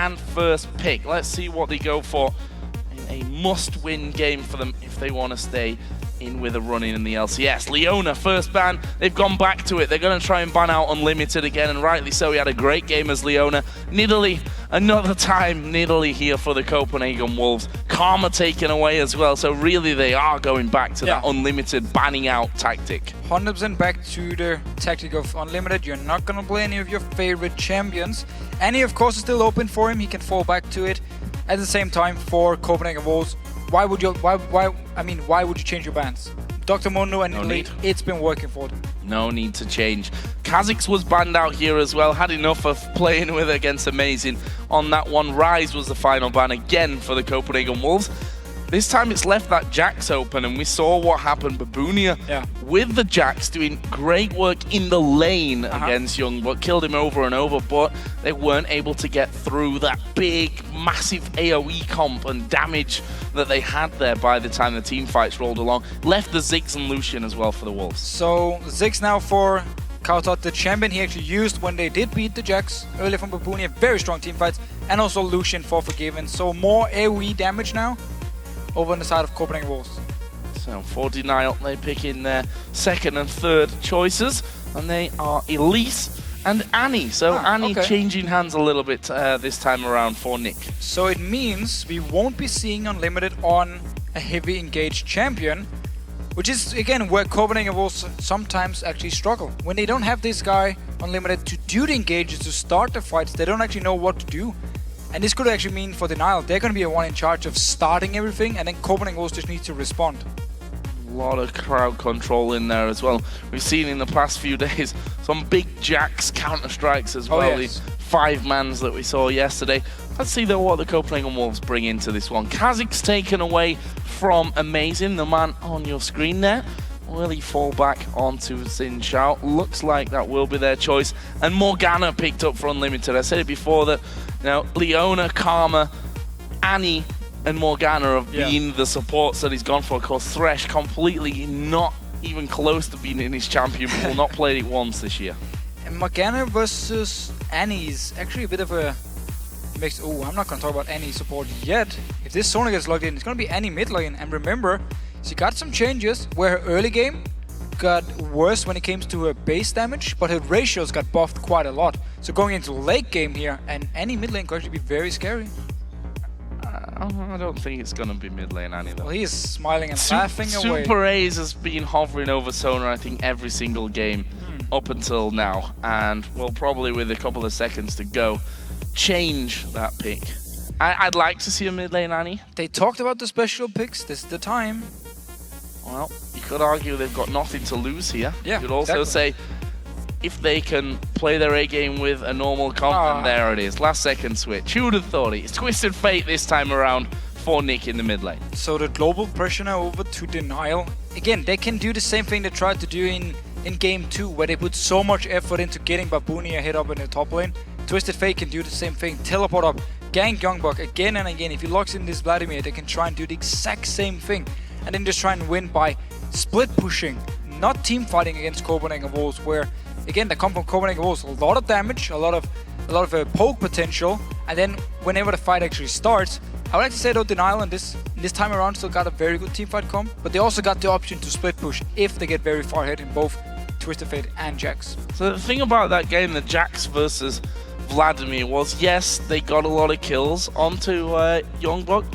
and first pick. Let's see what they go for in a must-win game for them if they want to stay in with a run in the LCS. Leona, first ban. They've gone back to it. They're going to try and ban out Unlimited again, and rightly so. He had a great game as Leona. Nidalee, another time, Nidalee here for the Copenhagen Wolves. Karma taken away as well, so really they are going back to that Unlimited banning out tactic. 100% back to the tactic of Unlimited. You're not going to play any of your favorite champions. Annie, of course, is still open for him. He can fall back to it. At the same time, for Copenhagen Wolves, why would you change your bans? Dr. Mundo and Elite, it's been working for them. No need to change. Kha'Zix was banned out here as well. Had enough of playing with against Amazing on that one. Rise was the final ban again for the Copenhagen Wolves. This time it's left that Jax open, and we saw what happened. Babunia with the Jax doing great work in the lane against YoungBuck, killed him over and over, but they weren't able to get through that big, massive AoE comp and damage that they had there by the time the team fights rolled along. Left the Ziggs and Lucian as well for the Wolves. So Ziggs now for cowTard, the champion he actually used when they did beat the Jax earlier from Babunia. Very strong team fights, and also Lucian for Forgiven. So more AoE damage now over on the side of Copenhagen Wolves. So for Denial, they pick in their second and third choices, and they are Elise and Annie. So Annie changing hands a little bit this time around for Nick. So it means we won't be seeing Unlimited on a heavy engaged champion, which is again where Copenhagen Wolves sometimes actually struggle. When they don't have this guy Unlimited to do the engages, to start the fights, they don't actually know what to do. And this could actually mean for Denial, they're going to be the one in charge of starting everything, and then Copenhagen Wolves just need to respond. A lot of crowd control in there as well. We've seen in the past few days some big Jax counter-strikes as well. The 5-mans that we saw yesterday. Let's see though what the Copenhagen Wolves bring into this one. Kha'Zix taken away from Amazing, the man on your screen there. Will he fall back onto Xin Zhao? Looks like that will be their choice. And Morgana picked up for Unlimited. I said it before that, you know, Leona, Karma, Annie, and Morgana have been the supports that he's gone for. Of course, Thresh completely not even close to being in his champion pool. Not played it once this year. And Morgana versus Annie is actually a bit of a mix. Oh, I'm not going to talk about Annie support yet. If this Sona gets logged in, it's going to be Annie mid lane. And remember, she got some changes where her early game got worse when it came to her base damage, but her ratios got buffed quite a lot. So going into late game here, and Annie mid lane could actually be very scary. I don't think it's going to be mid lane Annie though. Well, he is smiling and laughing away. superAZE has been hovering over Sona, I think, every single game up until now, and will probably, with a couple of seconds to go, change that pick. I'd like to see a mid lane Annie. They talked about the special picks. This is the time. Well, you could argue they've got nothing to lose here. Yeah, you could also say if they can play their A game with a normal comp, and there it is. Last second switch. Who would have thought it? It's Twisted Fate this time around for Nick in the mid lane. So the global pressure now over to Denial. Again, they can do the same thing they tried to do in game 2, where they put so much effort into getting Babunia hit up in the top lane. Twisted Fate can do the same thing. Teleport up, gank YoungBuck again and again. If he locks in this Vladimir, they can try and do the exact same thing. And then just try and win by split pushing, not team fighting against Copenhagen Wolves, where again they come from Copenhagen Wolves, a lot of damage, a lot of poke potential, and then whenever the fight actually starts, I would like to say though Denial and this time around still got a very good team fight comp, but they also got the option to split push if they get very far ahead in both Twisted Fate and Jax. So the thing about that game, the Jax versus Vladimir, was yes, they got a lot of kills onto YoungBuck,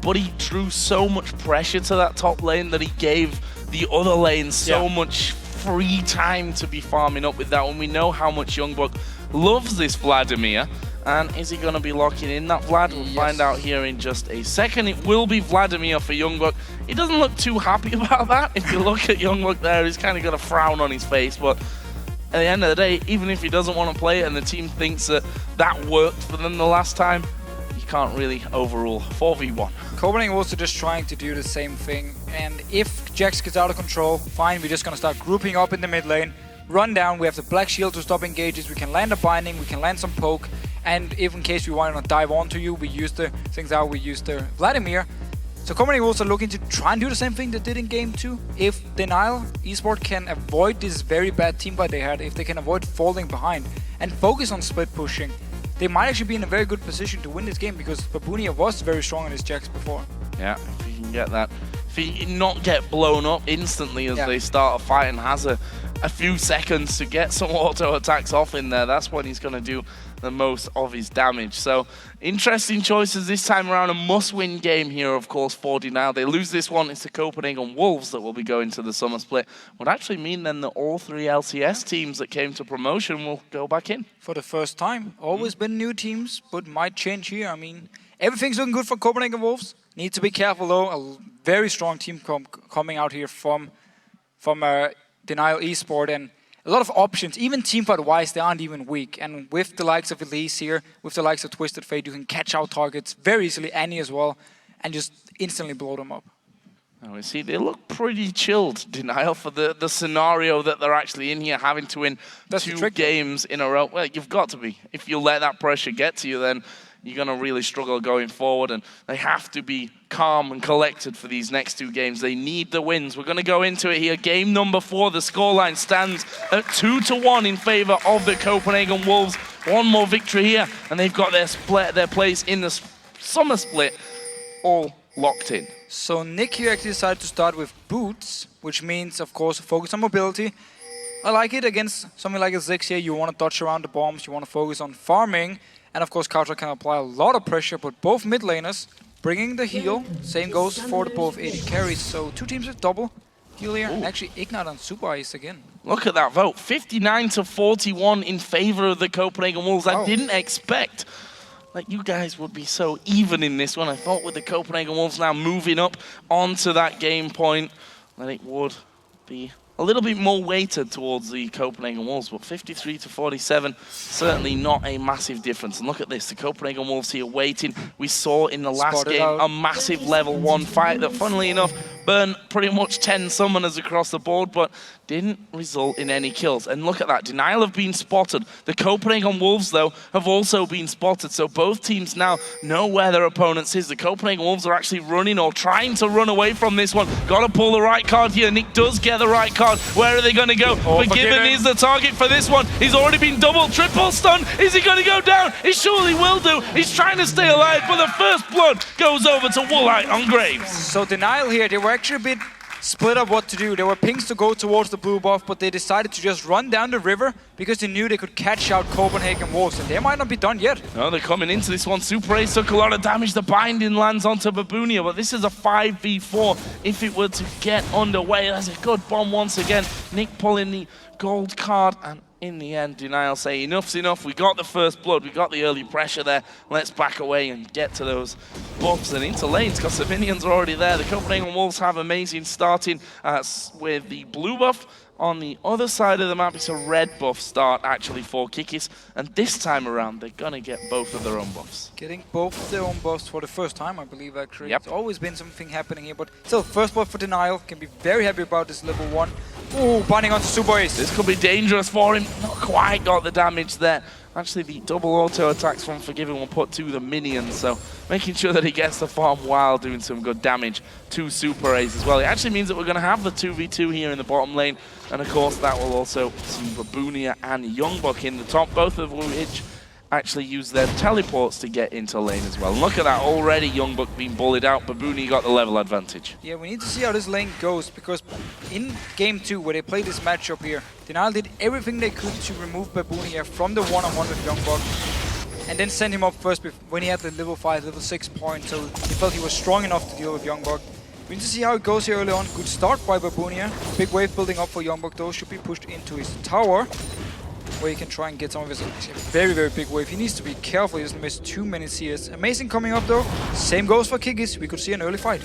but he drew so much pressure to that top lane that he gave the other lane so much free time to be farming up with that one. We know how much YoungBuck loves this Vladimir. And is he going to be locking in that Vlad? We'll find out here in just a second. It will be Vladimir for YoungBuck. He doesn't look too happy about that. If you look at YoungBuck there, he's kind of got a frown on his face. But at the end of the day, even if he doesn't want to play it and the team thinks that that worked for them the last time, you can't really overrule 4v1. Copenhagen was just trying to do the same thing. And if Jax gets out of control, fine, we're just going to start grouping up in the mid lane. Run down, we have the Black Shield to stop engages, we can land a binding, we can land some poke. And if in case we want to dive onto you, we use the things out, we use the Vladimir. So Copenhagen Wolves are looking to try and do the same thing they did in game 2. If Denial eSports can avoid this very bad team fight they had, if they can avoid falling behind and focus on split pushing, they might actually be in a very good position to win this game because Babunia was very strong on his Jax before. Yeah, if he can get that. If he not get blown up instantly as they start a fight and has a few seconds to get some auto attacks off in there, that's when he's going to do the most of his damage. So interesting choices this time around. A must-win game here, of course, for DNL. They lose this one, it's the Copenhagen Wolves that will be going to the summer split. Would actually mean then that all 3 LCS teams that came to promotion will go back in. For the first time. Always been new teams, but might change here. I mean, everything's looking good for Copenhagen Wolves. Need to be careful though. A very strong team coming out here from DNL eSports, and a lot of options. Even team fight wise, they aren't even weak. And with the likes of Elise here, with the likes of Twisted Fate, you can catch out targets very easily, Annie as well, and just instantly blow them up. And we see they look pretty chilled, DNL, for the scenario that they're actually in here, having to win 2 games in a row. Well, you've got to be. If you let that pressure get to you, then you're going to really struggle going forward, and they have to be calm and collected for these next 2 games. They need the wins. We're going to go into it here. Game number 4, the scoreline stands at 2-1 in favor of the Copenhagen Wolves. One more victory here, and they've got their place in the summer split all locked in. So Nick here actually decided to start with boots, which means, of course, focus on mobility. I like it against something like a Zix here. You want to dodge around the bombs, you want to focus on farming, and of course cowTard can apply a lot of pressure, but both mid laners bringing the heal. Same goes for the both AD carries, so 2 teams with double heal here, and actually Ignite on superAZE again. Look at that vote, 59-41 in favor of the Copenhagen Wolves. I didn't expect that you guys would be so even in this one. I thought with the Copenhagen Wolves now moving up onto that game point, that it would be a little bit more weighted towards the Copenhagen Wolves, but 53-47, certainly not a massive difference. And look at this, the Copenhagen Wolves here waiting. We saw in the last game a massive level 1 fight that, funnily enough, burned pretty much 10 summoners across the board, but didn't result in any kills. And look at that, DNL have been spotted. The Copenhagen Wolves, though, have also been spotted, so both teams now know where their opponents is. The Copenhagen Wolves are actually running or trying to run away from this one. Got to pull the right card here. Nick does get the right card. Where are they going to go? Forgiven is the target for this one. He's already been double, triple stunned. Is he going to go down? He surely will do. He's trying to stay alive, but the first blood goes over to Woolite on Graves. So DNL here, they were actually a bit split up what to do. There were pings to go towards the blue buff, but they decided to just run down the river because they knew they could catch out Copenhagen Wolves, and they might not be done yet. No, they're coming into this one. superAZE took a lot of damage. The binding lands onto Babunia, but this is a 5v4 if it were to get underway. That's a good bomb once again. Nick pulling the gold card, and in the end, DNL say enough's enough. We got the first blood, we got the early pressure there. Let's back away and get to those buffs and into lanes because the minions are already there. The Copenhagen Wolves have amazing starting with the blue buff. On the other side of the map, it's a red buff start actually for Kikis, and this time around they're gonna get both of their own buffs. Getting both of their own buffs for the first time, I believe, actually. Yep. It's always been something happening here, but still, first buff for DNL. Can be very happy about this level 1. Ooh, binding onto superAZE. This could be dangerous for him. Not quite got the damage there. Actually, the double auto attacks from Forgiven will put to the minions, so making sure that he gets the farm while doing some good damage to superAZE as well. It actually means that we're going to have the 2v2 here in the bottom lane, and of course that will also see Babunia and YoungBuck in the top, both of which actually use their teleports to get into lane as well. And look at that, already YoungBuck being bullied out. Babunia got the level advantage. Yeah, we need to see how this lane goes, because in game 2, where they played this matchup here, DNL did everything they could to remove Babunia from the one-on-one with YoungBuck, and then send him up first when he had the level 5, level 6 point, so he felt he was strong enough to deal with YoungBuck. We need to see how it goes here early on. Good start by Babunia. Big wave building up for YoungBuck though, should be pushed into his tower, where he can try and get some of his very, very big wave. He needs to be careful, he doesn't miss too many CS. Amazing coming up though. Same goes for Kikis, we could see an early fight.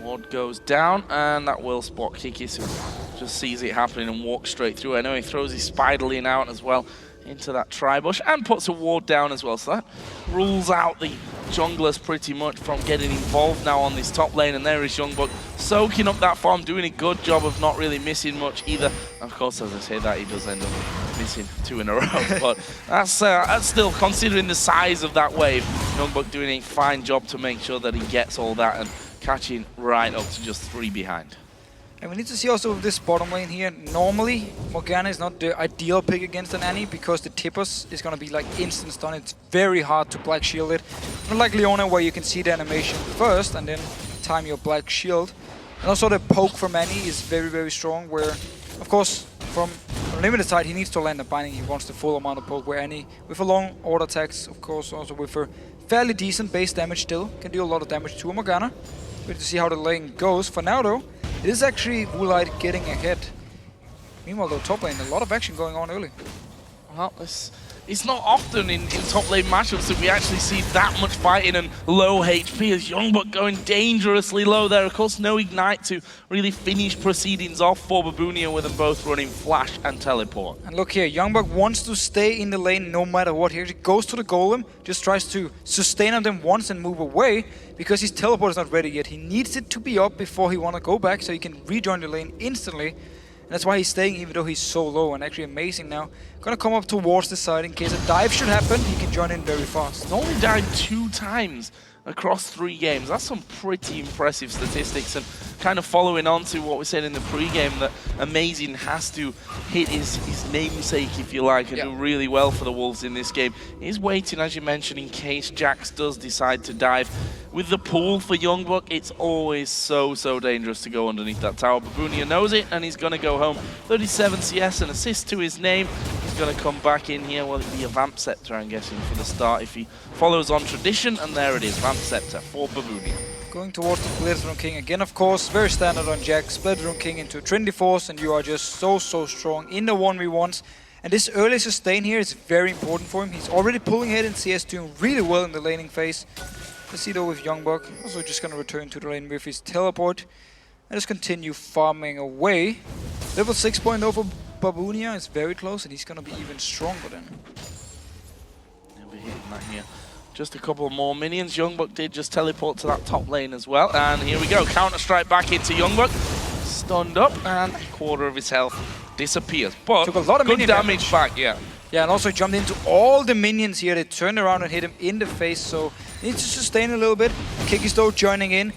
Ward goes down, and that will spot Kikis, who just sees it happening and walks straight through. I know he throws his Spiderling out as well into that tri-bush and puts a ward down as well, so that rules out the junglers pretty much from getting involved now on this top lane. And there is YoungBuck soaking up that farm, doing a good job of not really missing much either. Of course, as I say that, he does end up missing 2 in a row, but that's still, considering the size of that wave, YoungBuck doing a fine job to make sure that he gets all that and catching right up to just 3 behind. And we need to see also with this bottom lane here, normally Morgana is not the ideal pick against an Annie because the Tippers is going to be like instant stun. It's very hard to black shield it. Not like Leona where you can see the animation first and then time your black shield. And also the poke from Annie is very, very strong where, of course, from limited side he needs to land a binding. He wants the full amount of poke where Annie, with a long order attacks, of course, also with a fairly decent base damage still, can do a lot of damage to a Morgana. We need to see how the lane goes. For now though, it is actually Woolite getting ahead. Meanwhile, though, top lane, a lot of action going on early. Well, it's not often in top lane matchups that we actually see that much fighting and low HP as YoungBuck going dangerously low there. Of course, no Ignite to really finish proceedings off for Babunia with them both running Flash and Teleport. And look here, YoungBuck wants to stay in the lane no matter what. Here he goes to the Golem, just tries to sustain on them once and move away because his Teleport is not ready yet. He needs it to be up before he want to go back so he can rejoin the lane instantly. And that's why he's staying even though he's so low, and actually amazing now. Gonna come up towards the side in case a dive should happen, he can join in very fast. He's only died 2 times across 3 games. That's some pretty impressive statistics, and kind of following on to what we said in the pre-game that Amazing has to hit his namesake, if you like, and do really well for the Wolves in this game. He's waiting, as you mentioned, in case Jax does decide to dive. With the pool for YoungBuck, it's always so dangerous to go underneath that tower. Babunia knows it, and he's going to go home. 37 CS, an assist to his name. He's going to come back in here. Will it be a Vamp Scepter, I'm guessing, for the start, if he follows on tradition, and there it is, Vamp Scepter for Babunia. Going towards the Blizzard King again, of course, very standard on Jax. Blizzard King into Trinity Force, and you are just so strong in the 1v1s. And this early sustain here is very important for him. He's already pulling ahead in CS, doing really well in the laning phase. Let's see though with YoungBuck, also just going to return to the lane with his Teleport. And just continue farming away. Level 6.0 for Babunia is very close, and he's going to be even stronger then. Never hitting that here. Just a couple more minions. YoungBuck did just teleport to that top lane as well. And here we go. Counter-strike back into YoungBuck. Stunned up, and a quarter of his health disappears. But took a lot of good minion damage back, yeah. Yeah, and also jumped into all the minions here. They turned around and hit him in the face, so needs to sustain a little bit. Kikis though joining in.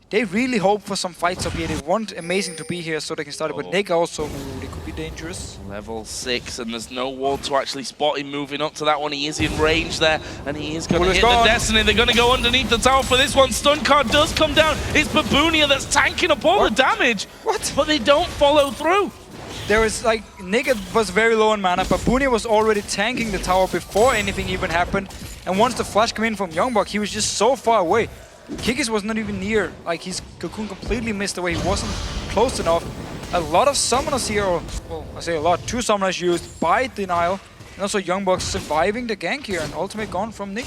They really hope for some fights up here. They want Amazing to be here so they can start it, but Nick also, they could be dangerous. Level 6, and there's no wall to actually spot him moving up to that one. He is in range there, and he is going to hit the Destiny. They're going to go underneath the tower for this one. Stun card does come down. It's Babunia that's tanking up all the damage. What? But they don't follow through. There was like, Nick was very low on mana, Babunia was already tanking the tower before anything even happened. And once the flash came in from YoungBuck, he was just so far away. Kikis was not even near, like his cocoon completely missed away, he wasn't close enough. A lot of summoners here, or, well, I say a lot, 2 summoners used by DNL, and also YoungBuck surviving the gank here, and ultimate gone from Nick.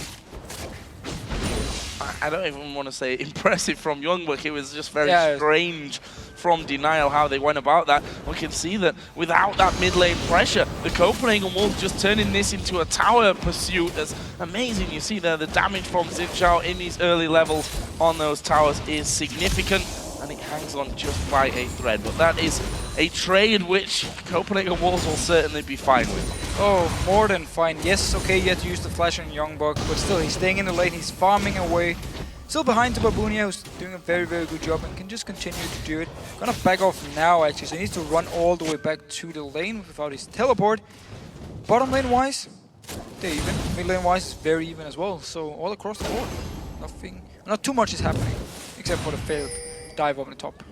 I don't even want to say impressive from YoungBuck, it was just very strange from DNL how they went about that. We can see that without that mid lane pressure, the Copenhagen Wolves just turning this into a tower pursuit. That's amazing. You see there the damage from Tzortziou in these early levels on those towers is significant, and it hangs on just by a thread. But that is a trade which Copenhagen Wolves will certainly be fine with. Oh, more than fine. Yes, okay, you had to use the flash on YoungBuck, but still, he's staying in the lane, he's farming away. Still behind to Babunia, who's doing a very good job and can just continue to do it. Gonna back off now, actually, so he needs to run all the way back to the lane without his teleport. Bottom lane-wise, they're even. Mid lane-wise, very even as well. So all across the board, not too much is happening, except for the failed dive up the top.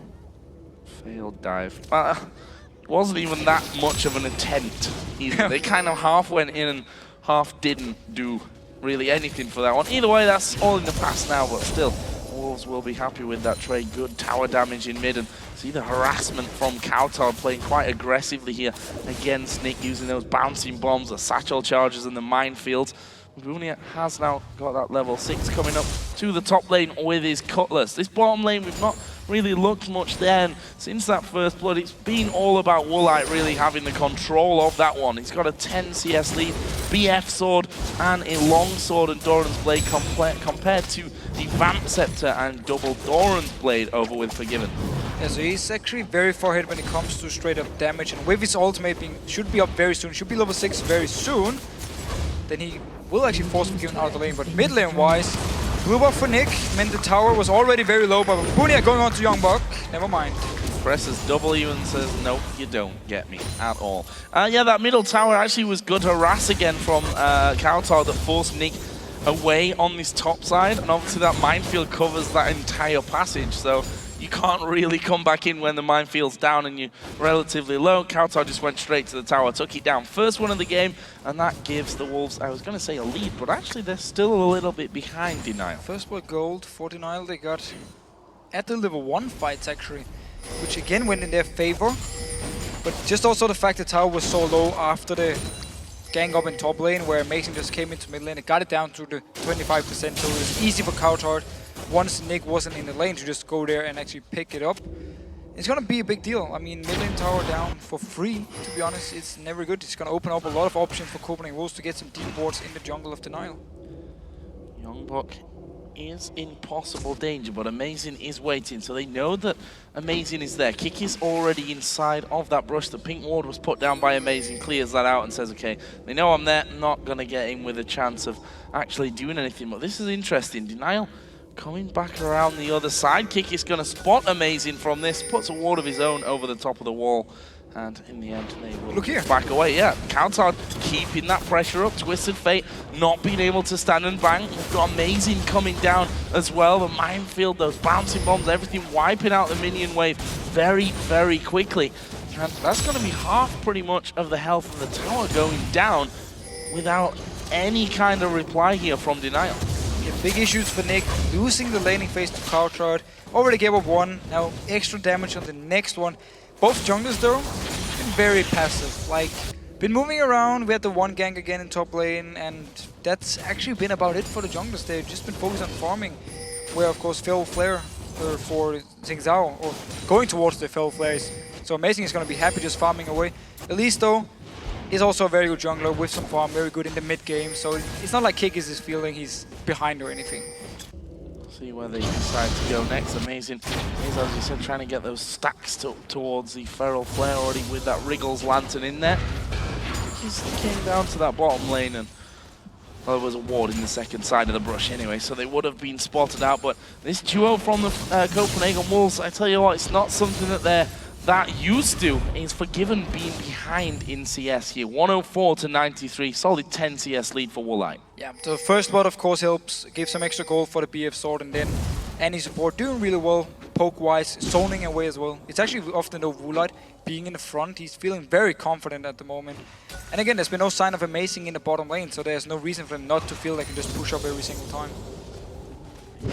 Failed dive. It wasn't even that much of an attempt either. They kind of half went in and half didn't do really anything for that one. Either way, that's all in the past now, but still, Wolves will be happy with that trade. Good tower damage in mid, and see the harassment from cowTard playing quite aggressively here against Nick, using those bouncing bombs, the satchel charges, and the minefields. Babunia has now got that level 6 coming up to the top lane with his Cutlass. This bottom lane, we've not really looked much there, and since that first blood, it's been all about Woolite really having the control of that one. He's got a 10 CS lead, BF sword, and a long sword and Doran's blade compared to the Vamp Scepter and double Doran's blade over with Forgiven. Yeah, so he's actually very far ahead when it comes to straight up damage, and with his ultimate being, should be up very soon, should be level 6 very soon, then he will actually force Forgiven out of the lane. But mid lane wise, blue buff for Nick meant the tower was already very low, but Babunia going on to YoungBuck. Never mind. presses W and says, nope, you don't get me at all. Yeah, that middle tower actually was good harass again from cowTard that forced Nick away on this top side, and obviously that minefield covers that entire passage, so you can't really come back in when the minefield's down and you're relatively low. cowTard just went straight to the tower, took it down. First one of the game, and that gives the Wolves, I was going to say a lead, but actually they're still a little bit behind DNL. First blood gold for DNL they got at the level 1 fights actually, which again went in their favor. But just also the fact that tower was so low after the gang up in top lane, where Amazing just came into mid lane and got it down to the 25%, so it was easy for cowTard once Nick wasn't in the lane to just go there and actually pick it up. It's gonna be a big deal. I mean, mid lane tower down for free, to be honest, it's never good. It's gonna open up a lot of options for Copenhagen Wolves to get some deep wards in the jungle of DNL. YoungBuck is in possible danger, but Amazing is waiting, so they know that Amazing is there. Kikis already inside of that brush. The pink ward was put down by Amazing, clears that out and says, okay, they know I'm there, not gonna get in with a chance of actually doing anything. But this is interesting. DNL coming back around the other side. Kikis gonna spot Amazing from this, puts a ward of his own over the top of the wall. And in the end, they will look here. Back away. Yeah, cowTard keeping that pressure up. Twisted Fate not being able to stand and bang. We've got Amazing coming down as well. The minefield, those bouncing bombs, everything wiping out the minion wave very, very quickly. And that's going to be half pretty much of the health of the tower going down without any kind of reply here from DNL. Yeah, big issues for Nick, losing the laning phase to cowTard. Already gave up one, now extra damage on the next one. Both junglers though, been very passive, like, been moving around. We had the one gank again in top lane, and that's actually been about it for the junglers. They've just been focused on farming, where of course Fell Flare for Tzortziou, or going towards the Fell Flares. So Amazing is going to be happy just farming away. At least though, he's also a very good jungler with some farm, very good in the mid game, so it's not like Kikis is feeling he's behind or anything. See where they decide to go next. Amazing is, as you said, trying to get those stacks towards the Feral Flare already with that Wriggles Lantern in there. He came down to that bottom lane, and well, there was a ward in the second side of the brush anyway, so they would have been spotted out. But this duo from the Copenhagen Wolves, I tell you what, it's not something that they're that used to. Is forgiven being behind in CS here. 104 to 93, solid 10 CS lead for Woolite. Yeah, the first blood of course helps, give some extra gold for the BF sword, and then any support doing really well, poke-wise, zoning away as well. It's actually often though Woolite being in the front, he's feeling very confident at the moment. And again, there's been no sign of Amazing in the bottom lane, so there's no reason for him not to feel like he can just push up every single time.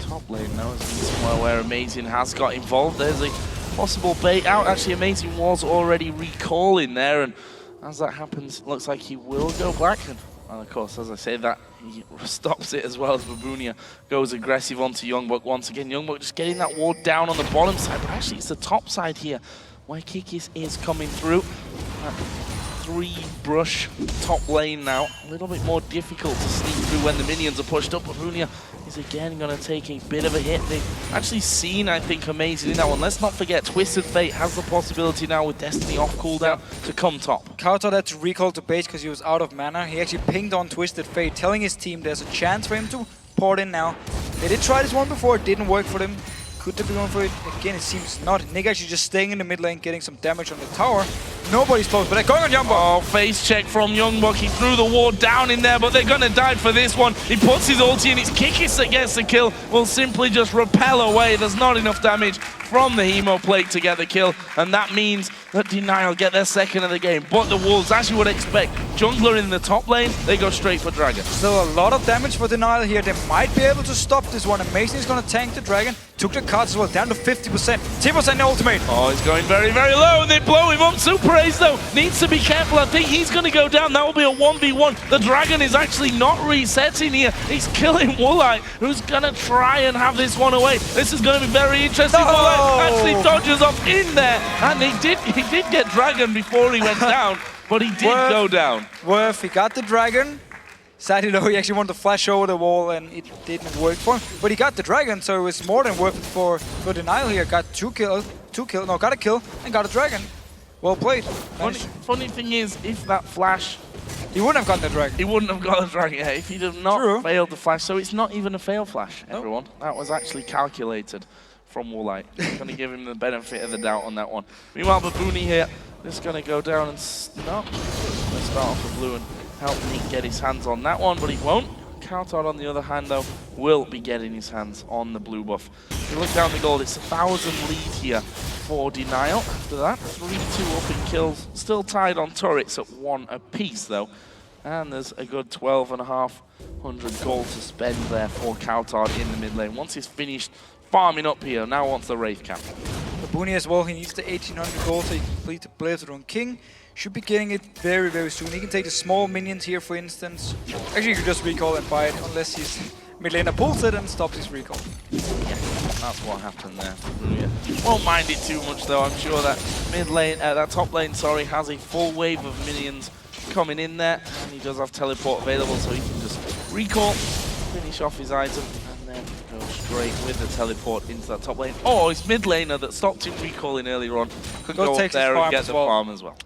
Top lane now has been somewhere where Amazing has got involved. There's a possible bait out. Actually, Amazing was already recalling there, and as that happens, it looks like he will go back. And of course, as I say that, he stops it as well as Babunia goes aggressive onto YoungBuck once again. YoungBuck just getting that ward down on the bottom side, but actually it's the top side here where Kikis is coming through. Three brush top lane now. A little bit more difficult to sneak through when the minions are pushed up. Babunia is again going to take a bit of a hit. They've actually seen, I think, Amazing in that one. Let's not forget, Twisted Fate has the possibility now with Destiny off cooldown to come top. cowTard had to recall to base because he was out of mana. He actually pinged on Twisted Fate, telling his team there's a chance for him to pour it in now. They did try this one before, it didn't work for them. Could they be going for it? Again, it seems not. Nick actually just staying in the mid lane, getting some damage on the tower. Nobody's close, but they're going on YoungBuck. Oh, face check from YoungBuck. He threw the ward down in there, but they're going to die for this one. He puts his ulti in. It's Kikis that gets the kill. Will simply just repel away. There's not enough damage from the Hemo Plate to get the kill, and that means that DNL get their second of the game. But the Wolves, as you would expect, jungler in the top lane, they go straight for Dragon. Still a lot of damage for DNL here. They might be able to stop this one. Amazing is going to tank the Dragon. Took the cards as well, down to 50%. 10% ultimate. Oh, he's going very, very low, and they blow him up. superAZE, though, needs to be careful. I think he's going to go down. That will be a 1v1. The Dragon is actually not resetting here. He's killing Woolite, who's going to try and have this one away. This is going to be very interesting. No! Woolite actually dodges off in there, and he did get Dragon before he went down, but he did go down. Worth, he got the Dragon. Sadly though, he actually wanted to flash over the wall and it didn't work for him. But he got the Dragon, so it was more than worth it for DNL here. Got got a kill and got a Dragon. Well played. Funny thing is, if that flash... He wouldn't have gotten the Dragon. He wouldn't have got the Dragon, yeah, if he'd have not failed the flash. So it's not even a fail flash, everyone. That was actually calculated from Woolite. Going to give him the benefit of the doubt on that one. Meanwhile, Babunia here is going to go down and start off with blue and help Nick get his hands on that one, but he won't. cowTard, on the other hand, though, will be getting his hands on the blue buff. If you look down the gold, it's 1,000 lead here for Denial. After that, 3-2 up in kills. Still tied on turrets at 1 apiece, though. And there's a good 12,500 gold to spend there for cowTard in the mid lane. Once he's finished farming up here, now wants the Wraith Cap. Babunia as well, he needs the 1,800 gold to complete the Blazetron King. Should be getting it very, very soon. He can take the small minions here, for instance. Actually, you could just recall and buy it, unless his mid laner pulls it and stops his recall. Yeah, that's what happened there. Babunia won't mind it too much, though. I'm sure that mid lane, that top lane, sorry, has a full wave of minions coming in there, and he does have teleport available, so he can just recall, finish off his item, and then go straight with the teleport into that top lane. Oh, his mid laner that stopped him recalling earlier on could go up there and get the farm as well.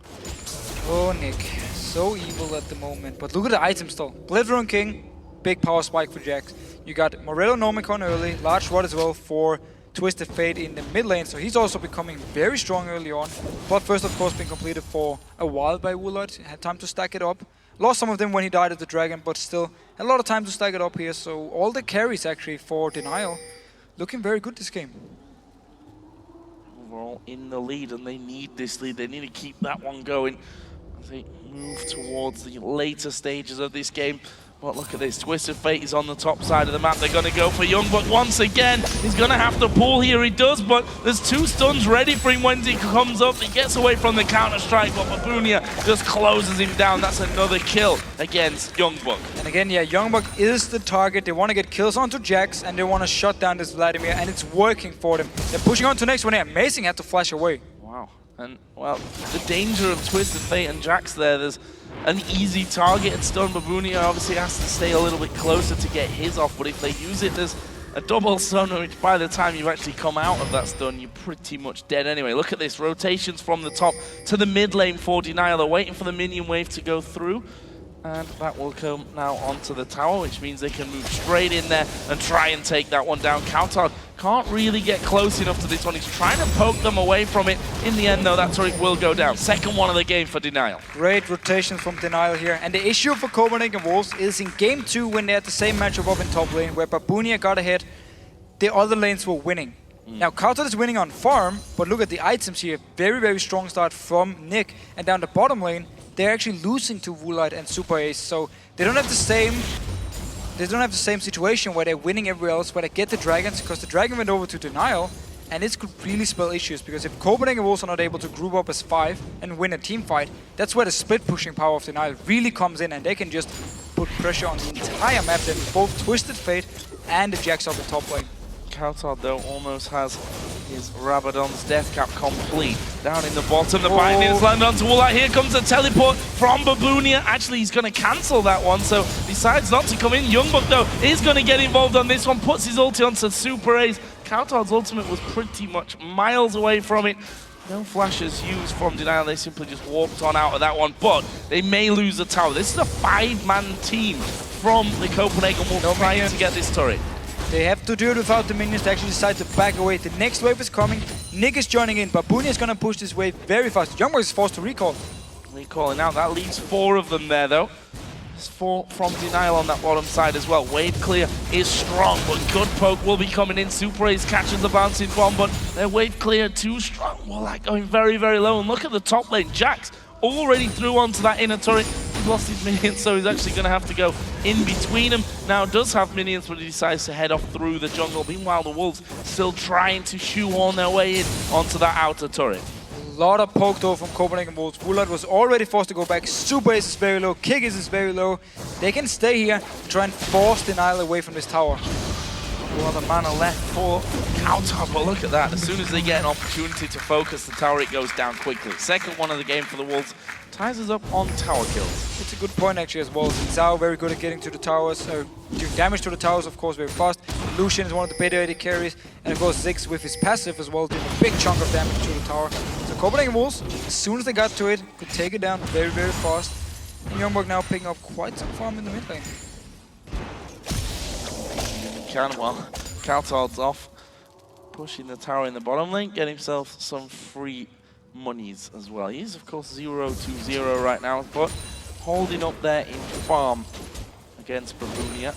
Oh, Nick, so evil at the moment. But look at the item still. Blazetron King, big power spike for Jax. You got Morello Nomicon early, large rod as well for Twisted Fate in the mid lane, so he's also becoming very strong early on. But first, of course, been completed for a while by Woolite. Had time to stack it up. Lost some of them when he died at the dragon, but still a lot of time to stack it up here. So all the carries actually for Denial looking very good this game. Overall in the lead, and they need this lead. They need to keep that one going as they move towards the later stages of this game. But look at this, Twisted Fate is on the top side of the map. They're going to go for YoungBuck once again. He's going to have to pull here, he does, but there's 2 stuns ready for him when he comes up. He gets away from the counter-strike, but Babunia just closes him down. That's another kill against YoungBuck. And again, yeah, YoungBuck is the target. They want to get kills onto Jax, and they want to shut down this Vladimir, and it's working for them. They're pushing on to next one. Amazing, had to flash away. Wow. And, well, the danger of Twisted Fate and Jax there, there's an easy targeted stun. Babunia obviously has to stay a little bit closer to get his off, but if they use it, there's a double stun, which by the time you actually come out of that stun, you're pretty much dead anyway. Look at this, rotations from the top to the mid lane for Denial. They're waiting for the minion wave to go through, and that will come now onto the tower, which means they can move straight in there and try and take that one down. cowTard can't really get close enough to this one. He's trying to poke them away from it. In the end, though, that turret will go down. Second one of the game for Denial. Great rotation from Denial here. And the issue for Copenhagen Wolves is in game 2, when they had the same matchup up in top lane, where Babunia got ahead, the other lanes were winning. Now, cowTard is winning on farm, but look at the items here. Very, very strong start from Nick. And down the bottom lane, they're actually losing to Woolite and superAZE. So they don't have the same situation where they're winning everywhere else, where they get the dragons, because the dragon went over to Denial, and this could really spell issues, because if Copenhagen Wolves are not able to group up as 5 and win a team fight, that's where the split pushing power of Denial really comes in, and they can just put pressure on the entire map, then both Twisted Fate and the Jax up in top lane. cowTard, though, almost has his Rabadon's death cap complete. Down in the bottom, the Pioneers land onto Woolite. Here comes a teleport from Babunia. Actually, he's going to cancel that one, so decides not to come in. YoungBuck, though, is going to get involved on this one. Puts his ulti onto superAZE. cowTard's ultimate was pretty much miles away from it. No flashes used from Denial. They simply just walked on out of that one, but they may lose the tower. This is a 5-man team from the Copenhagen Wolves trying to get this turret. They have to do it without the minions. They actually decide to back away. The next wave is coming. Nick is joining in. Babunia is going to push this wave very fast. YoungBuck is forced to recall. Recalling out. That leaves 4 of them there, though. There's 4 from Denial on that bottom side as well. Wave clear is strong, but good poke will be coming in. superAZE catches the bouncing bomb, but their wave clear too strong. Well, that going very, very low. And look at the top lane. Jax already threw onto that inner turret. He's lost his minions, so he's actually going to have to go in between them. Now does have minions, but he decides to head off through the jungle. Meanwhile, the Wolves still trying to shoehorn their way in onto that outer turret. A lot of poke though from Copenhagen Wolves. Woolite was already forced to go back. superAZE is very low. Kikis is very low. They can stay here and try and force Denial away from this tower. A lot of mana left for cowTard, but look at that. As soon as they get an opportunity to focus the tower, it goes down quickly. Second one of the game for the Wolves. Ties us up on tower kills. It's a good point actually as well. Tzortziou very good at getting to the towers, doing damage to the towers, of course, very fast. Lucian is one of the better AD carries, and of course Ziggs with his passive as well, doing a big chunk of damage to the tower. So Copenhagen Wolves, as soon as they got to it, could take it down very, very fast. And YoungBuck now picking up quite some farm in the mid lane. Well, cowTard's off. pushing the tower in the bottom lane, get himself some free monies as well. He's of course 0-2-0 right now, but holding up there in farm against Babunia.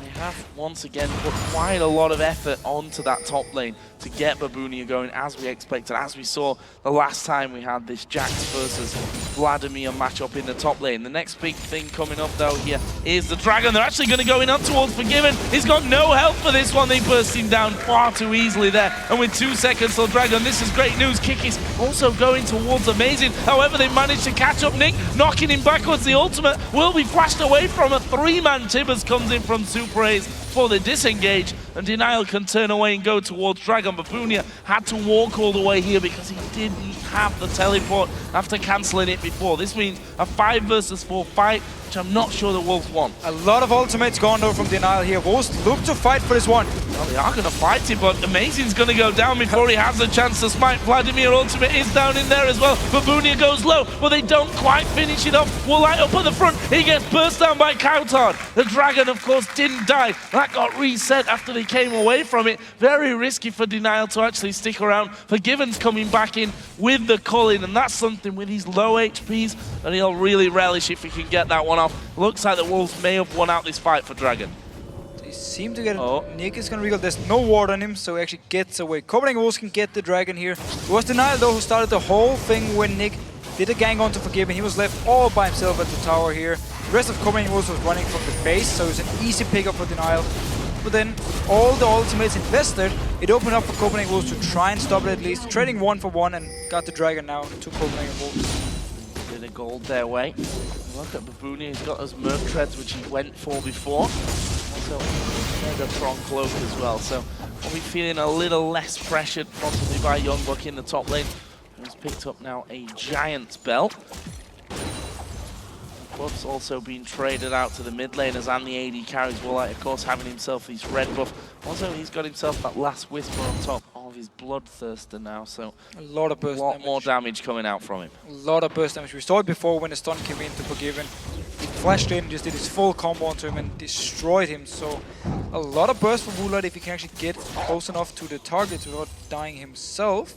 They have once again put quite a lot of effort onto that top lane to get Babunia going as we expected, as we saw the last time we had this Jax versus Vladimir matchup in the top lane. The next big thing coming up though here is the Dragon. They're actually going to go in up towards Forgiven. He's got no help for this one. They burst him down far too easily there. And with 2 seconds till Dragon, this is great news. Kikis also going towards Amazing. However, they managed to catch up Nick, knocking him backwards. The ultimate will be flashed away from a 3-man. Tibbers comes in from superAZE for the disengage, and Denial can turn away and go towards Dragon. Babunia had to walk all the way here because he didn't have the teleport after cancelling it before. This means a 5 versus 4 fight, which I'm not sure the Wolves want. A lot of ultimates gone though from Denial here. Wolves look to fight for this one. Well, they are going to fight it, but Amazing's going to go down before he has a chance to smite. Vladimir ultimate is down in there as well. Babunia goes low, but they don't quite finish it off. Woolite up at the front. He gets burst down by cowTard. The Dragon, of course, didn't die. That got reset after they came away from it. Very risky for Denial to actually stick around. Forgiven's coming back in with the Culling, and that's something with his low HPs, and he'll really relish if he can get that one off. Looks like the Wolves may have won out this fight for Dragon. They seem to get it. Nick is gonna recall. There's no ward on him, so he actually gets away. Copenhagen Wolves can get the Dragon here. It was Denial though who started the whole thing when Nick did a gang onto Forgiven. He was left all by himself at the tower here. The rest of Copenhagen Wolves was running from the base, so it was an easy pickup for Denial. But then, with all the ultimates invested, it opened up for Copenhagen Wolves to try and stop it at least. Trading 1 for 1 and got the Dragon now to Copenhagen Wolves. Bit of gold their way. Look at Babunia, he's got those Merc Treads which he went for before. Also, Megatron Cloak as well. So, we'll be feeling a little less pressured possibly by YoungBuck in the top lane. He's picked up now a Giant's Belt. Buff's also been traded out to the mid laners and the AD carries. Woolite, of course, having himself his red buff. Also, he's got himself that last Whisper on top of his Bloodthirster now, so a lot of burst damage. More damage coming out from him. A lot of burst damage. We saw it before when the stun came in to Forgiven. He flashed in, just did his full combo onto him and destroyed him. So a lot of burst for Woolite if he can actually get close enough to the target without dying himself.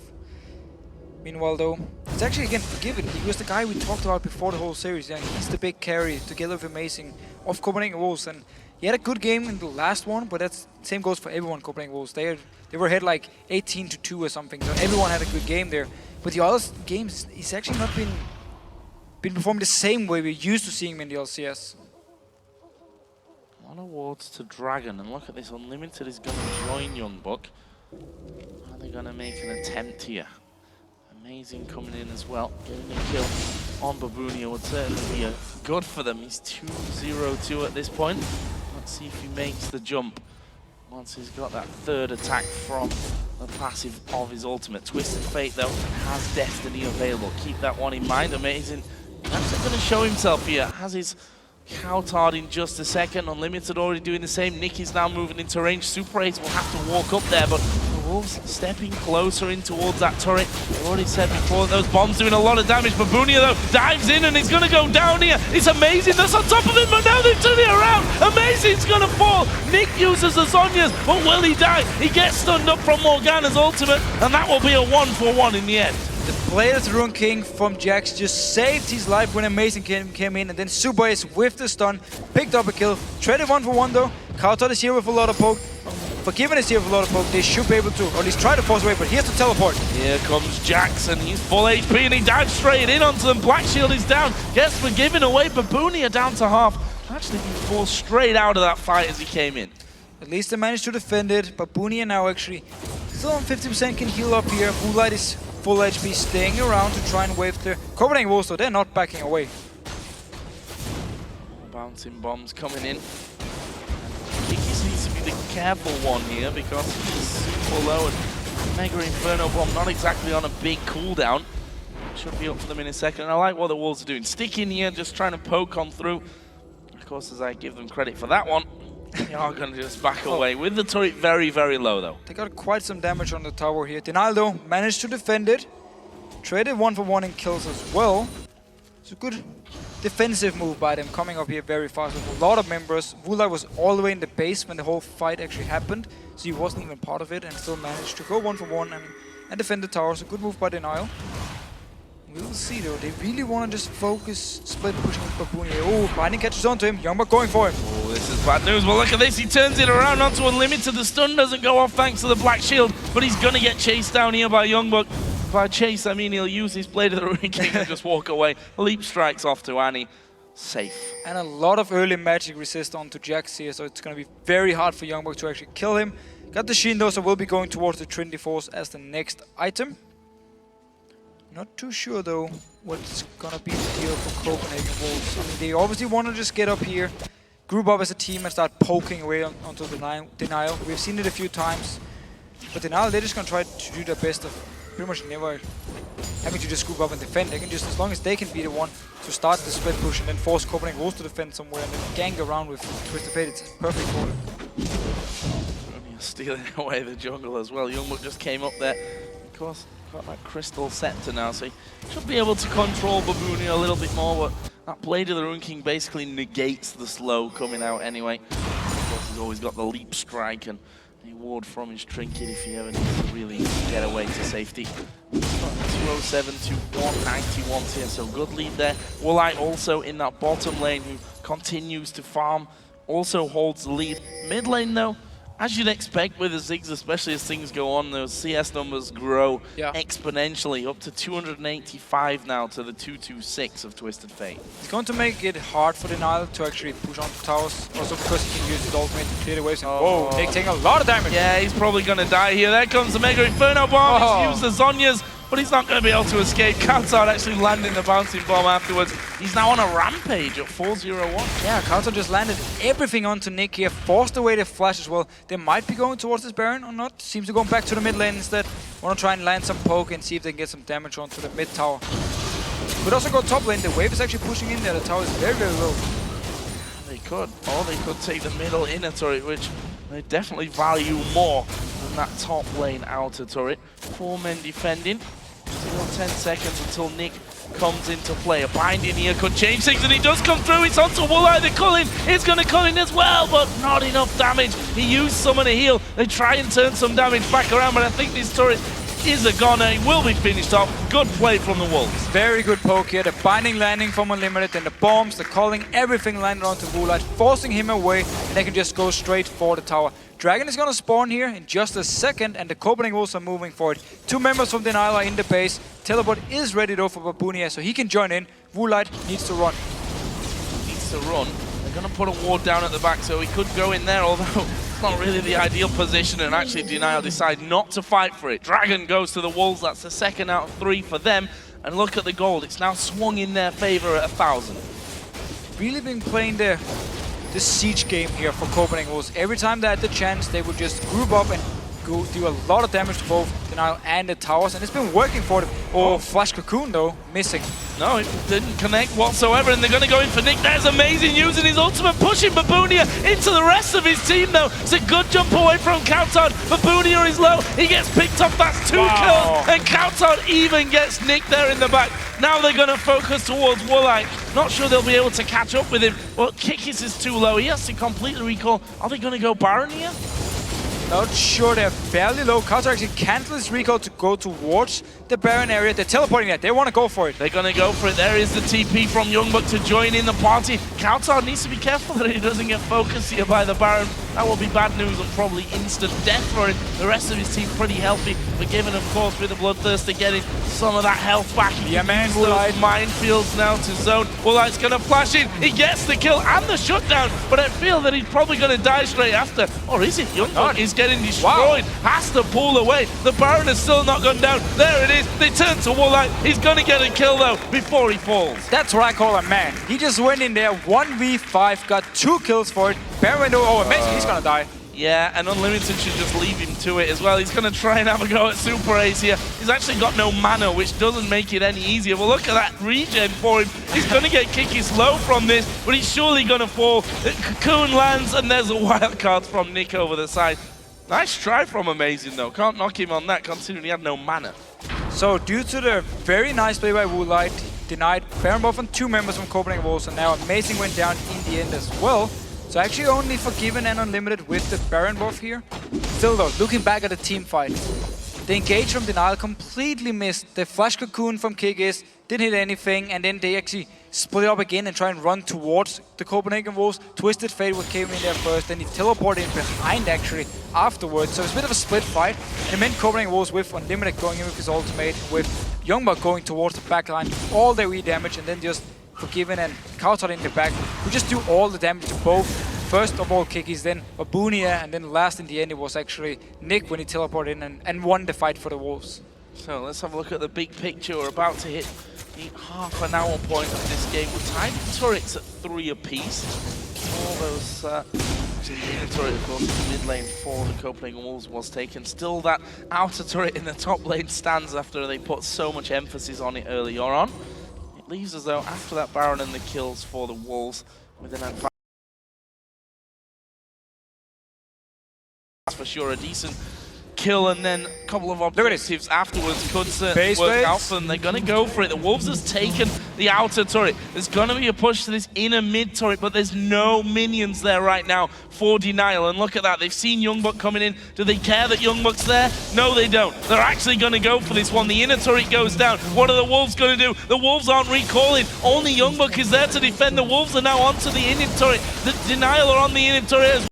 Meanwhile though, it's actually again Forgiven. He was the guy we talked about before the whole series. Yeah, he's the big carry together with Amazing of Copenhagen Wolves, and he had a good game in the last one, but that's same goes for everyone. Copenhagen Wolves, they were ahead like 18-2 or something, so everyone had a good game there. But the other games, he's actually not been performing the same way we're used to seeing him in the LCS. A lot of wards to Dragon, and look at this, Unlimited is going to join YoungBuck. Are they going to make an attempt here? Amazing coming in as well, getting a kill on Babunia would certainly be good for them. He's 2-0-2 at this point. Let's see if he makes the jump once he's got that third attack from the passive of his ultimate. Twisted Fate though has Destiny available. Keep that one in mind. Amazing. Actually going to show himself here. Has his cowTard in just a second. Unlimited already doing the same. Nick is now moving into range. superAZE will have to walk up there, but the Wolves stepping closer in towards that turret. I've already said before, those bombs doing a lot of damage. Babunia though dives in and he's going to go down here. It's Amazing that's on top of him, but now they're turning around. Amazing's going to fall. Nick uses the Zhonya's, but will he die? He gets stunned up from Morgana's ultimate, and that will be a 1-for-1 in the end. The Players Rune King from Jax just saved his life when Amazing came in, and then superAZE with the stun picked up a kill. Traded 1 for 1 though. cowTard is here with a lot of poke. Forgiven is here with a lot of poke. They should be able to, or at least try to force away, but here's the teleport. Here comes Jax, and he's full HP, and he dives straight in onto them. Black Shield is down. Gets Forgiven away. Babunia down to half. Actually being forced straight out of that fight as he came in. At least they managed to defend it. Babunia now actually still on 50% can heal up here. Woolite is full HP, staying around to try and wave clear. Copenhagen Wolves, so they're not backing away. Bouncing bombs coming in. Kikis needs to be the careful one here because he's super low, and Mega Inferno Bomb not exactly on a big cooldown. Should be up for them in a second. And I like what the Wolves are doing. Sticking here, just trying to poke on through. Of course, as I give them credit for that one, they are going to just back away with the turret very, very low though. They got quite some damage on the tower here. Denial though managed to defend it. Traded 1 for 1 in kills as well. So good defensive move by them, coming up here very fast with a lot of members. Woolite was all the way in the base when the whole fight actually happened, so he wasn't even part of it and still managed to go 1-for-1 and defend the tower. So good move by DNL. We will see though, they really want to just focus split pushing with Babunia. Oh, Binding catches onto him, YoungBuck going for him. Oh, this is bad news. Well, look at this, he turns it around onto Unlimited. The stun doesn't go off thanks to the black shield, but he's gonna get chased down here by YoungBuck. By chase, I mean he'll use his Blade of the Ruin King and just walk away. Leap strikes off to Annie. Safe. And a lot of early magic resist onto Jax here, so it's gonna be very hard for YoungBuck to actually kill him. Got the Sheen though, so we'll be going towards the Trinity Force as the next item. Not too sure though what's gonna be the deal for Copenhagen Wolves. I mean, they obviously want to just get up here, group up as a team and start poking away onto DNL. We've seen it a few times, but DNL, they're just gonna try to do their best of pretty much never having to just group up and defend. They can just, as long as they can be the one to start the split push and then force Copenhagen Wolves to defend somewhere and then gang around with Twisted Fate, it's perfect for them. Stealing away the jungle as well. YoungBuck just came up there. Of course, got that crystal scepter now, so he should be able to control Babunia a little bit more, but that Blade of the Ruin King basically negates the slow coming out anyway. Of course, he's always got the leap strike and a ward from his trinket if he ever needs to really get away to safety. 207 to 191 here, so good lead there. Woolite also in that bottom lane who continues to farm, also holds the lead. Mid lane though, as you'd expect with the Ziggs, especially as things go on, those CS numbers grow exponentially, up to 285 now to the 226 of Twisted Fate. It's going to make it hard for DNL to actually push onto towers, also because he can use his ultimate to clear the waves. Whoa, Nick taking a lot of damage. Yeah, he's probably going to die here. There comes the Mega Inferno Bomb. He's used the Zhonya's, but he's not going to be able to escape. cowTard actually landing the bouncing bomb afterwards. He's now on a rampage at 401. Yeah, cowTard just landed everything onto Nick here, forced away the flash as well. They might be going towards this Baron or not. Seems to go back to the mid lane instead. Want to try and land some poke and see if they can get some damage onto the mid tower. Could also go top lane. The wave is actually pushing in there. The tower is very, very low. They could, or they could take the middle inner turret, which they definitely value more than that top lane outer turret. 4 men defending. Still 10 seconds until Nick comes into play. A binding here could change things, and he does come through. It's onto Woolite. The culling is going to cull in as well, but not enough damage. He used summon a heal. They try and turn some damage back around, but I think this turret is a goner. He will be finished off. Good play from the Wolves. Very good poke here. The binding landing from Unlimited, then the bombs, the culling, everything landed onto Woolite, forcing him away, and they can just go straight for the tower. Dragon is going to spawn here in just a second, and the Copenhagen Wolves are moving for it. 2 members from DNL are in the base. Teleport is ready though for Babunia, so he can join in. Woolite needs to run. Needs to run. They're going to put a ward down at the back, so he could go in there, although it's not really the ideal position, and actually DNL decide not to fight for it. Dragon goes to the Wolves. That's the 2nd out of 3 for them. And look at the gold. It's now swung in their favor at 1,000. Really been playing the siege game here for Copenhagen Wolves. Every time they had the chance, they would just group up and go do a lot of damage to both DNL and the towers, and it's been working for them. Oh, Flash Cocoon though, missing. No, it didn't connect whatsoever, and they're going to go in for Nick. There's amazing using his ultimate, pushing Babunia into the rest of his team though. It's a good jump away from cowTard. Babunia is low, he gets picked up, that's 2 kills, and cowTard even gets Nick there in the back. Now they're going to focus towards Woolite. Not sure they'll be able to catch up with him, but Kikis is too low. He has to completely recall. Are they going to go Baron here? Not sure, they're fairly low. cowTard actually cancels his recall to go towards the Baron area. They're teleporting there, they want to go for it. They're going to go for it. There is the TP from YoungBuck to join in the party. cowTard needs to be careful that he doesn't get focused here by the Baron. That will be bad news and probably instant death for him. The rest of his team pretty healthy, but given of course with the Bloodthirster getting some of that health back. Yeah man, Woolite minefields now to zone. Woolite's going to flash in. He gets the kill and the shutdown, but I feel that he's probably going to die straight after. Or is it? YoungBuck is getting destroyed. Has to pull away. The Baron has still not gone down. There it is. They turn to Woolite. He's going to get a kill though before he falls. That's what I call a man. He just went in there, 1v5, got 2 kills for it. Baron, oh amazing, he's going to die. Yeah, and Unlimited should just leave him to it as well. He's going to try and have a go at superAZE here. He's actually got no mana, which doesn't make it any easier. Well, look at that regen for him. He's going to get Kikis low from this, but he's surely going to fall. Cocoon lands, and there's a wild card from Nick over the side. Nice try from Amazing, though. Can't knock him on that, considering he had no mana. So, due to the very nice play by Woolite, denied Baron buff on 2 members from Copenhagen Wolves, and now Amazing went down in the end as well. So actually only Forgiven and Unlimited with the Baron buff here. Still though, looking back at the team fight, the engage from Denial completely missed. The flash cocoon from Kikis didn't hit anything, and then they actually split up again and try and run towards the Copenhagen Wolves. Twisted Fate came in there first, then he teleported in behind actually afterwards. So it's a bit of a split fight. And it meant Copenhagen Wolves with Unlimited going in with his ultimate, with YoungBuck going towards the back line, all their damage, and then just Forgiven and cowTard in the back, who just do all the damage to both. First of all Kikis, then Babunia, and then last in the end it was actually Nick when he teleported in and won the fight for the Wolves. So let's have a look at the big picture. We're about to hit the half-an-hour point of this game. We're tied turrets at 3 apiece. All those, actually the inner turret, of course, in the mid lane for the Copenhagen Wolves was taken. Still that outer turret in the top lane stands after they put so much emphasis on it earlier on. It leaves as though after that Baron and the kills for the Wolves with an advantage. For sure, a decent kill and then a couple of objectives afterwards could work out for them. They're going to go for it. The Wolves has taken the outer turret. There's going to be a push to this inner mid turret, but there's no minions there right now for Denial. And look at that. They've seen YoungBuck coming in. Do they care that YoungBuck's there? No, they don't. They're actually going to go for this one. The inner turret goes down. What are the Wolves going to do? The Wolves aren't recalling. Only YoungBuck is there to defend. The Wolves are now onto the inner turret. The Denial are on the inner turret as well.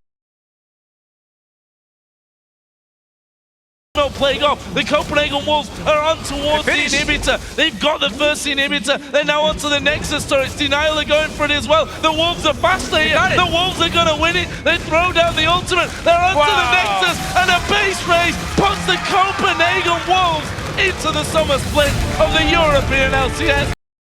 Playing off. The Copenhagen Wolves are on towards the inhibitor. They've got the first inhibitor. They're now onto the Nexus turrets. Denial are going for it as well. The Wolves are faster here. The Wolves are going to win it. They throw down the ultimate. They're onto the Nexus, and a base race puts the Copenhagen Wolves into the summer split of the European LCS.